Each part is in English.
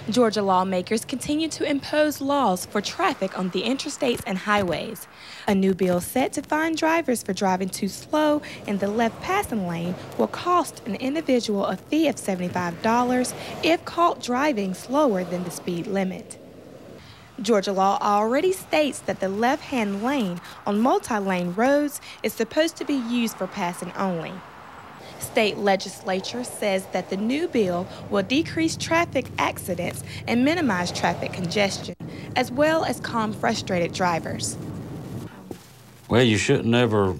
Georgia lawmakers continue to impose laws for traffic on the interstates and highways. A new bill set to fine drivers for driving too slow in the left passing lane will cost an individual a fee of $75 if caught driving slower than the speed limit. Georgia law already states that the left-hand lane on multi-lane roads is supposed to be used for passing only. State legislature says that the new bill will decrease traffic accidents and minimize traffic congestion, as well as calm frustrated drivers. Well, you shouldn't ever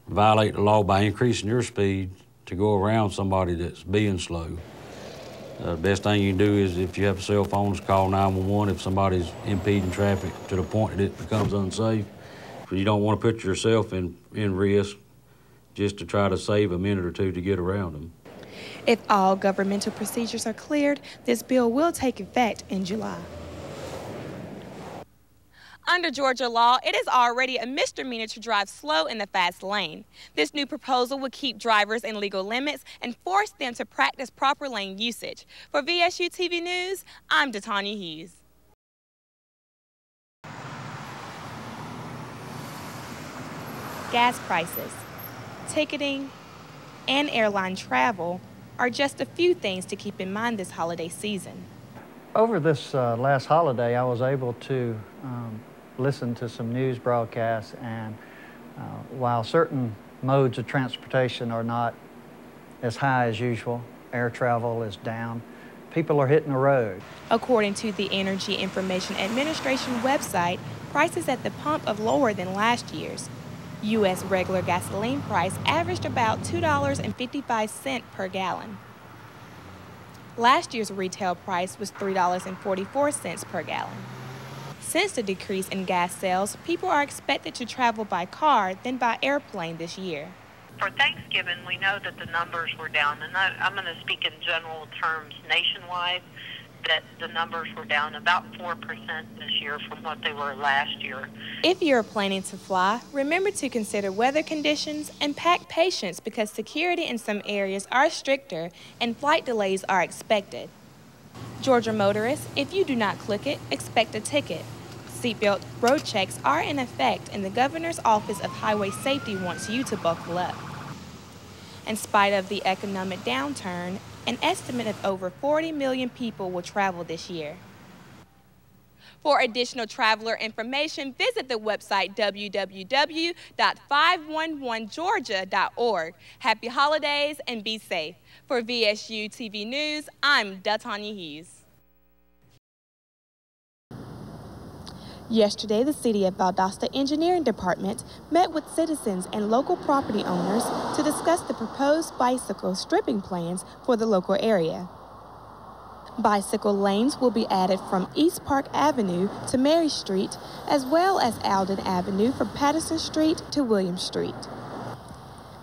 violate the law by increasing your speed to go around somebody that's being slow. The best thing you can do is, if you have a cell phone, is call 911 if somebody's impeding traffic to the point that it becomes unsafe. You don't want to put yourself in risk just to try to save a minute or two to get around them. If all governmental procedures are cleared, this bill will take effect in July. Under Georgia law, it is already a misdemeanor to drive slow in the fast lane. This new proposal would keep drivers in legal limits and force them to practice proper lane usage. For VSU TV News, I'm Datonia Hughes. Gas prices, ticketing, and airline travel are just a few things to keep in mind this holiday season. Over this last holiday, I was able to listen to some news broadcasts, and while certain modes of transportation are not as high as usual, air travel is down, people are hitting the road. According to the Energy Information Administration website, prices at the pump are lower than last year's. U.S. regular gasoline price averaged about $2.55 per gallon. Last year's retail price was $3.44 per gallon. Since the decrease in gas sales, people are expected to travel by car than by airplane this year. For Thanksgiving, we know that the numbers were down, and I'm going to speak in general terms nationwide, that the numbers were down about 4% this year from what they were last year. If you're planning to fly, remember to consider weather conditions and pack patience, because security in some areas are stricter and flight delays are expected. Georgia motorists, if you do not click it, expect a ticket. Seatbelt road checks are in effect, and the Governor's Office of Highway Safety wants you to buckle up. In spite of the economic downturn, an estimate of over 40 million people will travel this year. For additional traveler information, visit the website www.511georgia.org. Happy holidays and be safe. For VSU TV News, I'm Datonia Hughes. Yesterday, the City of Valdosta Engineering Department met with citizens and local property owners to discuss the proposed bicycle stripping plans for the local area. Bicycle lanes will be added from East Park Avenue to Mary Street, as well as Alden Avenue from Patterson Street to William Street.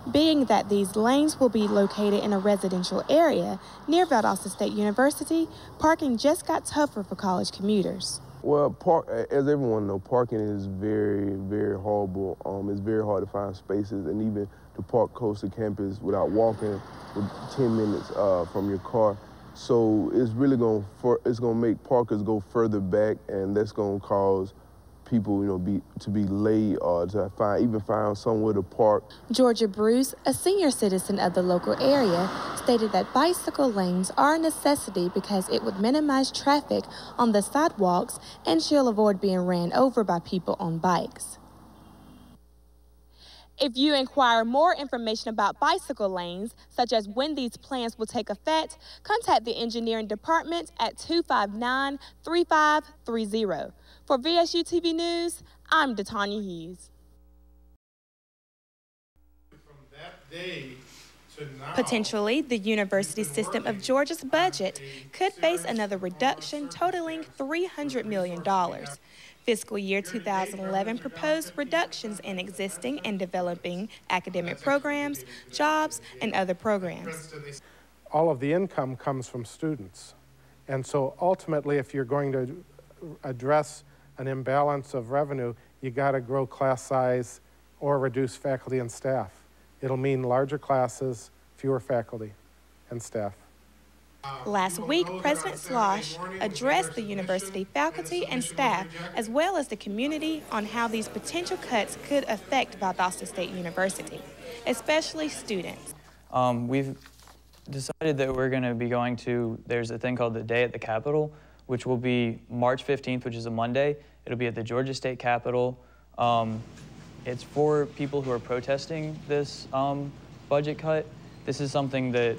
Being that these lanes will be located in a residential area near Valdosta State University, parking just got tougher for college commuters. Well, as everyone knows, parking is very, very horrible. It's very hard to find spaces, and even to park close to campus without walking with 10 minutes from your car. So it's really going to make parkers go further back, and that's going to cause people, to be late or to even find somewhere to park. Georgia Bruce, a senior citizen of the local area, stated that bicycle lanes are a necessity because it would minimize traffic on the sidewalks, and she'll avoid being ran over by people on bikes. If you inquire more information about bicycle lanes, such as when these plans will take effect, contact the engineering department at 259-3530. For VSU TV News, I'm Datonia Hughes. From that day to now, potentially, the University System of Georgia's budget could face another reduction totaling $300 million. Fiscal year 2011 proposed reductions in existing and developing academic programs, jobs, and other programs. all of the income comes from students. And so ultimately, if you're going to address an imbalance of revenue, you got to grow class size or reduce faculty and staff. It'll mean larger classes, fewer faculty and staff. Last week, President Slosh addressed the university faculty and staff, as well as the community, on how these potential cuts could affect Valdosta State University, especially students. We've decided that we're going to be going to, there's a thing called the Day at the Capitol, which will be March 15th, which is a Monday. It'll be at the Georgia State Capitol. It's for people who are protesting this budget cut. This is something that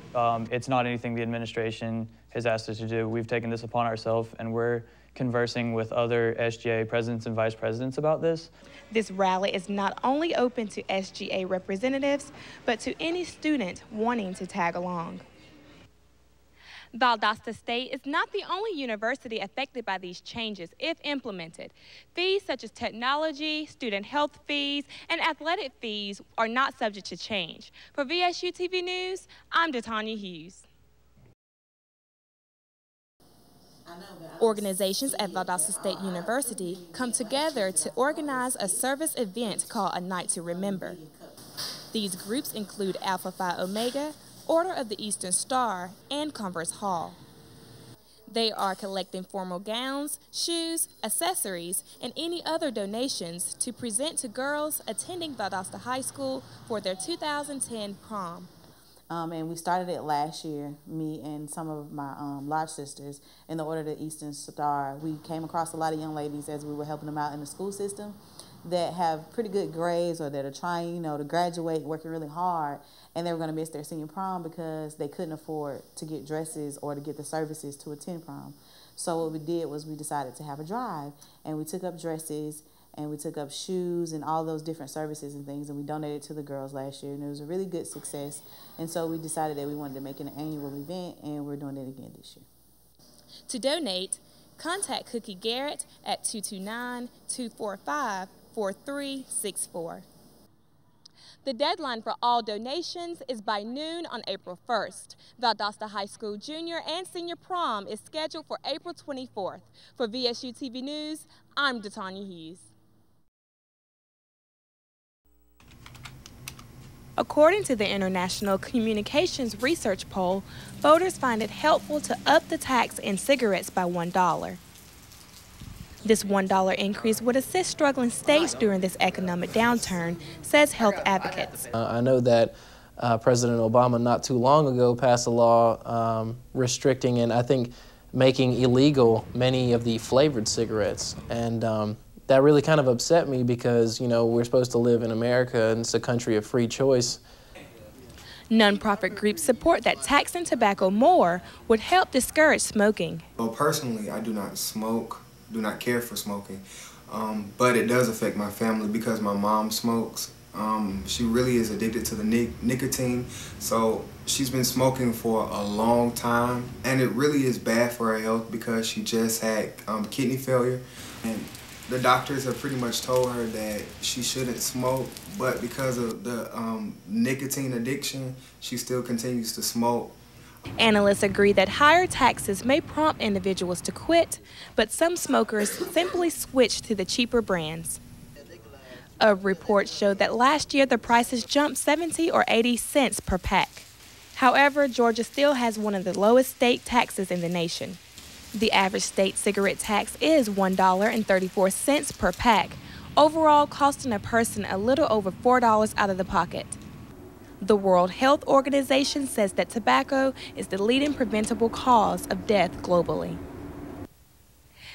it's not anything the administration has asked us to do. We've taken this upon ourselves, and we're conversing with other SGA presidents and vice presidents about this. This rally is not only open to SGA representatives, but to any student wanting to tag along. Valdosta State is not the only university affected by these changes if implemented. Fees such as technology, student health fees, and athletic fees are not subject to change. For VSU TV News, I'm Datonia Hughes. Organizations at Valdosta State University come together to organize a service event called A Night to Remember. These groups include Alpha Phi Omega, Order of the Eastern Star, and Converse Hall. They are collecting formal gowns, shoes, accessories, and any other donations to present to girls attending Valdosta High School for their 2010 prom. And we started it last year, me and some of my lodge sisters in the Order of the Eastern Star. We came across a lot of young ladies as we were helping them out in the school system that have pretty good grades or that are trying, to graduate, working really hard, and they were going to miss their senior prom because they couldn't afford to get dresses or to get the services to attend prom. So what we did was we decided to have a drive, and we took up dresses, and we took up shoes and all those different services and things, and we donated to the girls last year, and it was a really good success. And so we decided that we wanted to make it an annual event, and we're doing it again this year. To donate, contact Cookie Garrett at 229-245-4364. The deadline for all donations is by noon on April 1st. Valdosta High School Junior and Senior Prom is scheduled for April 24th. For VSU TV News, I'm Datonia Hughes. According to the International Communications Research Poll, voters find it helpful to up the tax in cigarettes by $1. This $1 increase would assist struggling states during this economic downturn, says health advocates. I know that President Obama not too long ago passed a law restricting and I think making illegal many of the flavored cigarettes. And that really kind of upset me because, we're supposed to live in America and it's a country of free choice. Nonprofit groups support that taxing tobacco more would help discourage smoking. Well, personally, I do not smoke, do not care for smoking, but it does affect my family because my mom smokes. She really is addicted to the nicotine, so she's been smoking for a long time, and it really is bad for her health because she just had kidney failure, and the doctors have pretty much told her that she shouldn't smoke, but because of the nicotine addiction, she still continues to smoke. Analysts agree that higher taxes may prompt individuals to quit, but some smokers simply switch to the cheaper brands. A report showed that last year the prices jumped 70 or 80 cents per pack. However, Georgia still has one of the lowest state taxes in the nation. The average state cigarette tax is $1.34 per pack, overall costing a person a little over $4 out of the pocket. The World Health Organization says that tobacco is the leading preventable cause of death globally.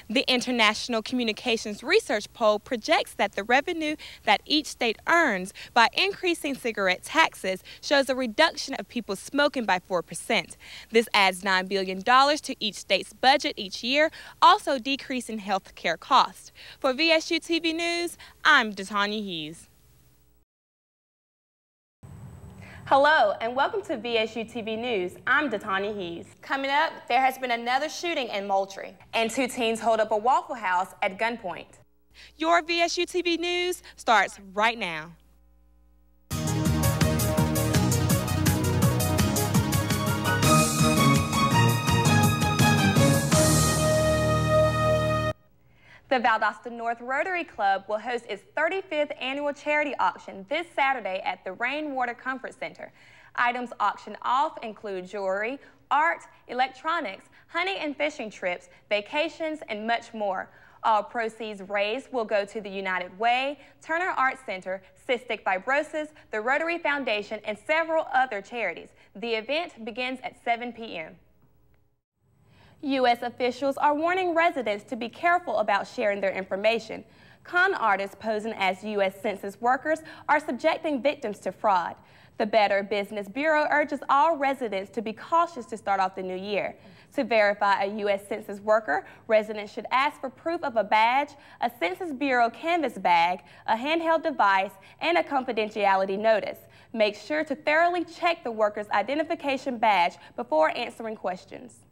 The International Communications Research Poll projects that the revenue that each state earns by increasing cigarette taxes shows a reduction of people smoking by 4%. This adds $9 billion to each state's budget each year, also decreasing health care costs. For VSU TV News, I'm Datonia Hughes. Hello and welcome to VSU TV News. I'm Datonia Hughes. Coming up, there has been another shooting in Moultrie, and two teens hold up a Waffle House at gunpoint. Your VSU TV News starts right now. The Valdosta North Rotary Club will host its 35th annual charity auction this Saturday at the Rainwater Comfort Center. Items auctioned off include jewelry, art, electronics, hunting and fishing trips, vacations, and much more. All proceeds raised will go to the United Way, Turner Arts Center, Cystic Fibrosis, the Rotary Foundation, and several other charities. The event begins at 7 p.m. U.S. officials are warning residents to be careful about sharing their information. Con artists posing as U.S. Census workers are subjecting victims to fraud. The Better Business Bureau urges all residents to be cautious to start off the new year. To verify a U.S. Census worker, residents should ask for proof of a badge, a Census Bureau canvas bag, a handheld device, and a confidentiality notice. Make sure to thoroughly check the worker's identification badge before answering questions.